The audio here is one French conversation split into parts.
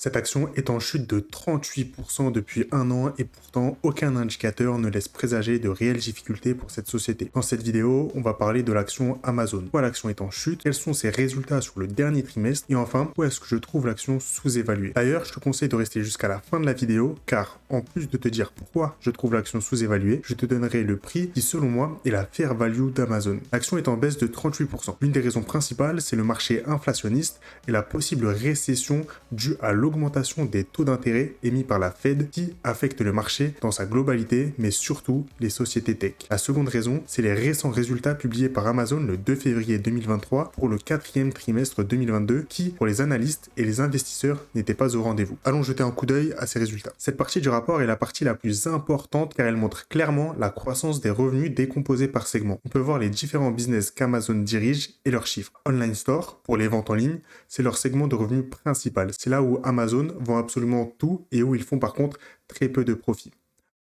Cette action est en chute de 38% depuis un an et pourtant aucun indicateur ne laisse présager de réelles difficultés pour cette société. Dans cette vidéo, on va parler de l'action Amazon. Pourquoi l'action est en chute? Quels sont ses résultats sur le dernier trimestre? Et enfin, où est-ce que je trouve l'action sous-évaluée? D'ailleurs, je te conseille de rester jusqu'à la fin de la vidéo car en plus de te dire pourquoi je trouve l'action sous-évaluée, je te donnerai le prix qui selon moi est la fair value d'Amazon. L'action est en baisse de 38%. L'une des raisons principales, c'est le marché inflationniste et la possible récession due à l'augmentation des taux d'intérêt émis par la Fed qui affecte le marché dans sa globalité, mais surtout les sociétés tech. La seconde raison, c'est les récents résultats publiés par Amazon le 2 février 2023 pour le quatrième trimestre 2022 qui, pour les analystes et les investisseurs, n'étaient pas au rendez-vous. Allons jeter un coup d'œil à ces résultats. Cette partie du rapport est la partie la plus importante car elle montre clairement la croissance des revenus décomposés par segment. On peut voir les différents business qu'Amazon dirige et leurs chiffres. Online Store, pour les ventes en ligne, c'est leur segment de revenus principal. C'est là où Amazon vend absolument tout et où ils font par contre très peu de profit.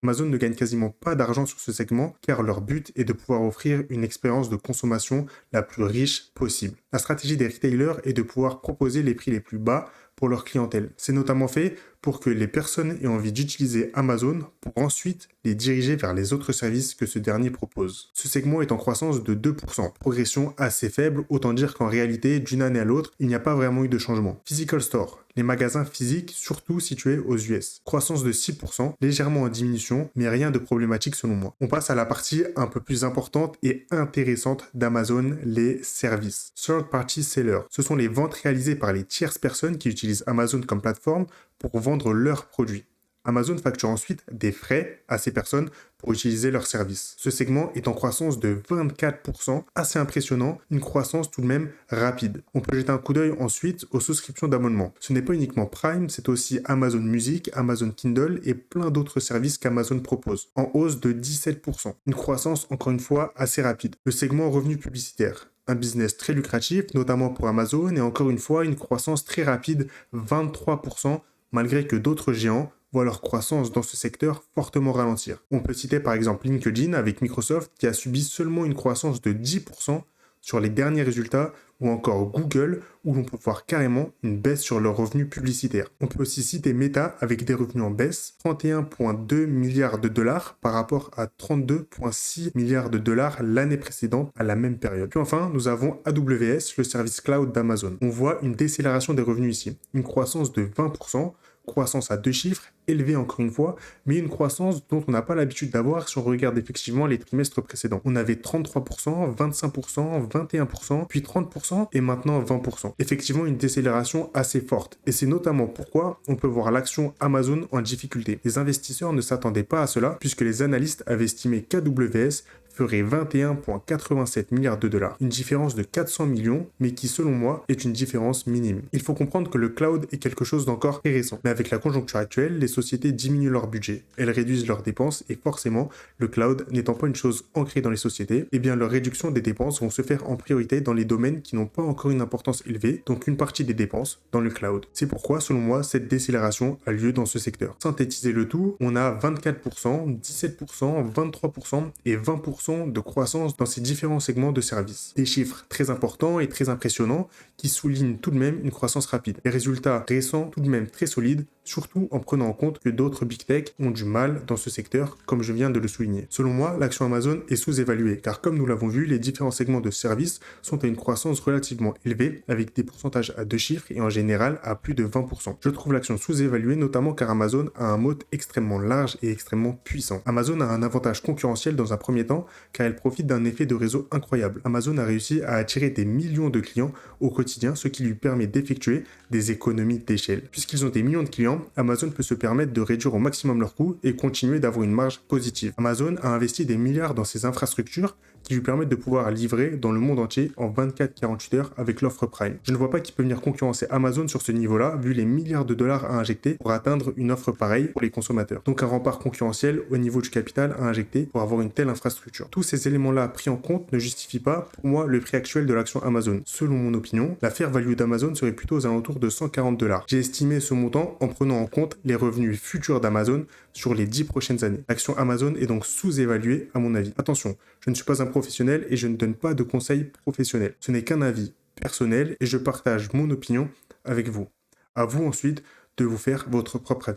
Amazon ne gagne quasiment pas d'argent sur ce segment car leur but est de pouvoir offrir une expérience de consommation la plus riche possible. La stratégie des retailers est de pouvoir proposer les prix les plus bas pour leur clientèle. C'est notamment fait pour que les personnes aient envie d'utiliser Amazon pour ensuite les diriger vers les autres services que ce dernier propose. Ce segment est en croissance de 2%, progression assez faible, autant dire qu'en réalité, d'une année à l'autre, il n'y a pas vraiment eu de changement. Physical Store, les magasins physiques, surtout situés aux US. Croissance de 6%, légèrement en diminution, mais rien de problématique selon moi. On passe à la partie un peu plus importante et intéressante d'Amazon, les services. Third Party Sellers, ce sont les ventes réalisées par les tierces personnes qui utilisent Amazon comme plateforme pour vendre leurs produits. Amazon facture ensuite des frais à ces personnes pour utiliser leurs services. Ce segment est en croissance de 24%, assez impressionnant, une croissance tout de même rapide. On peut jeter un coup d'œil ensuite aux souscriptions d'abonnement. Ce n'est pas uniquement Prime, c'est aussi Amazon Music, Amazon Kindle et plein d'autres services qu'Amazon propose, en hausse de 17%. Une croissance encore une fois assez rapide. Le segment revenu publicitaire. Un business très lucratif, notamment pour Amazon, et encore une fois, une croissance très rapide, 23%, malgré que d'autres géants voient leur croissance dans ce secteur fortement ralentir. On peut citer par exemple LinkedIn avec Microsoft qui a subi seulement une croissance de 10% sur les derniers résultats, ou encore Google où l'on peut voir carrément une baisse sur leurs revenus publicitaires. On peut aussi citer Meta avec des revenus en baisse, 31,2 milliards de dollars par rapport à 32,6 milliards de dollars l'année précédente à la même période. Puis enfin, nous avons AWS, le service cloud d'Amazon. On voit une décélération des revenus ici, une croissance de 20%, croissance à deux chiffres, élevée encore une fois, mais une croissance dont on n'a pas l'habitude d'avoir si on regarde effectivement les trimestres précédents. On avait 33%, 25%, 21%, puis 30% et maintenant 20%. Effectivement, une décélération assez forte. Et c'est notamment pourquoi on peut voir l'action Amazon en difficulté. Les investisseurs ne s'attendaient pas à cela puisque les analystes avaient estimé qu'AWS ferait 21,87 milliards de dollars. Une différence de 400 millions, mais qui selon moi est une différence minime. Il faut comprendre que le cloud est quelque chose d'encore très récent. Mais avec la conjoncture actuelle, les sociétés diminuent leur budget. Elles réduisent leurs dépenses et forcément, le cloud n'étant pas une chose ancrée dans les sociétés, eh bien leur réduction des dépenses vont se faire en priorité dans les domaines qui n'ont pas encore une importance élevée, donc une partie des dépenses dans le cloud. C'est pourquoi, selon moi, cette décélération a lieu dans ce secteur. Synthétiser le tout, on a 24%, 17%, 23% et 20% de croissance dans ces différents segments de services. Des chiffres très importants et très impressionnants qui soulignent tout de même une croissance rapide. Les résultats récents tout de même très solides, surtout en prenant en compte que d'autres big tech ont du mal dans ce secteur, comme je viens de le souligner. Selon moi, l'action Amazon est sous-évaluée, car comme nous l'avons vu, les différents segments de services sont à une croissance relativement élevée, avec des pourcentages à deux chiffres et en général à plus de 20%. Je trouve l'action sous-évaluée notamment car Amazon a un moat extrêmement large et extrêmement puissant. Amazon a un avantage concurrentiel dans un premier temps, car elle profite d'un effet de réseau incroyable. Amazon a réussi à attirer des millions de clients au quotidien, ce qui lui permet d'effectuer des économies d'échelle. Puisqu'ils ont des millions de clients, Amazon peut se permettre de réduire au maximum leurs coûts et continuer d'avoir une marge positive. Amazon a investi des milliards dans ses infrastructures qui lui permettent de pouvoir livrer dans le monde entier en 24-48 heures avec l'offre Prime. Je ne vois pas qui peut venir concurrencer Amazon sur ce niveau-là, vu les milliards de dollars à injecter pour atteindre une offre pareille pour les consommateurs. Donc un rempart concurrentiel au niveau du capital à injecter pour avoir une telle infrastructure. Tous ces éléments-là pris en compte ne justifient pas, pour moi, le prix actuel de l'action Amazon. Selon mon opinion, la fair value d'Amazon serait plutôt aux alentours de 140 $. J'ai estimé ce montant en prenant en compte les revenus futurs d'Amazon sur les 10 prochaines années. L'action Amazon est donc sous-évaluée à mon avis. Attention, je ne suis pas un professionnel et je ne donne pas de conseils professionnels. Ce n'est qu'un avis personnel et je partage mon opinion avec vous. À vous ensuite de vous faire votre propre avis.